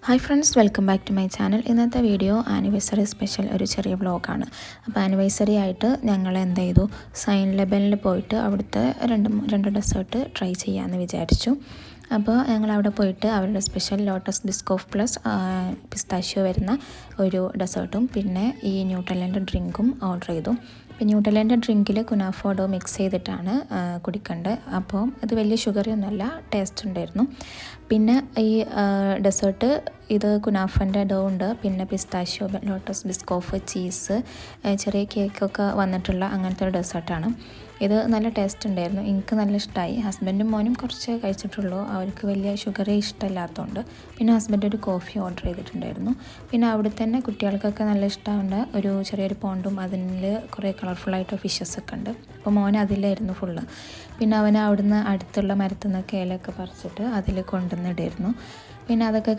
Hi friends, welcome back to my channel. ഇന്നത്തെ video anniversary special ഒരു ചെറിയ വ്ളോഗാണ്. അപ്പോൾ ആനിവേഴ്സറി ആയിട്ട് ഞങ്ങൾ എന്ത് ചെയ്തു, സൈൻ ലെബനിൽ പോയിട്ട് അവിടുത്തെ രണ്ട് ഡെസേർട്ട് ട്രൈ ചെയ്യാമെന്ന് വിചാരിച്ചു. അപ്പോൾ ഞങ്ങൾ അവിടെ പോയിട്ട് അവരുടെ special lotus Biscoff plus pistachio വരുന്ന ഒരു ഡെസേർട്ടും പിന്നെ ഈ ന്യൂട്രലൻ്റെ ഡ്രിങ്കും ഓർഡർ ചെയ്തു. ഇപ്പോൾ ന്യൂട്രലൻ്റെ ഡ്രിങ്കിൽ കുനാഫോഡോ മിക്സ് ചെയ്തിട്ടാണ് കുടിക്കേണ്ടത്. അപ്പോൾ ഇത് വലിയ ഷുഗറൊന്നുമല്ല, ടേസ്റ്റ് ഉണ്ടായിരുന്നു. പിന്നെ ഈ ഡെസേർട്ട് ഇത് കുനാഫൻ്റെ ഡോ ഉണ്ട്, പിന്നെ പിസ്താഷ്യോ, ലോട്ടസ് ബിസ്കോഫ്, ചീസ്, ചെറിയ കേക്കൊക്കെ വന്നിട്ടുള്ള അങ്ങനത്തെ ഒരു ഡെസേർട്ടാണ്. ഇത് നല്ല ടേസ്റ്റ് ഉണ്ടായിരുന്നു, എനിക്ക് നല്ല ഇഷ്ടമായി. ഹസ്ബൻഡും മോനും കുറച്ച് കഴിച്ചിട്ടുള്ളൂ, അവർക്ക് വലിയ ഷുഗറേ ഇഷ്ടമില്ലാത്തതുകൊണ്ട്. പിന്നെ ഹസ്ബൻഡ് ഒരു കോഫി ഓർഡർ ചെയ്തിട്ടുണ്ടായിരുന്നു. പിന്നെ അവിടെ തന്നെ കുട്ടികൾക്കൊക്കെ നല്ല ഇഷ്ടമുണ്ട്, ഒരു ചെറിയൊരു പോണ്ടും അതിൽ കുറേ കളർഫുള്ളായിട്ട് ഫിഷസ് ഒക്കെ ഉണ്ട്. അപ്പോൾ മോൻ അതിലായിരുന്നു ഫുള്ള്. പിന്നെ അവൻ അവിടുന്ന് അടുത്തുള്ള മരത്തു നിന്നൊക്കെ ഇലയൊക്കെ പറിച്ചിട്ട് അതിൽ കൊണ്ടുവന്നിടായിരുന്നു. പിന്നെ അതൊക്കെ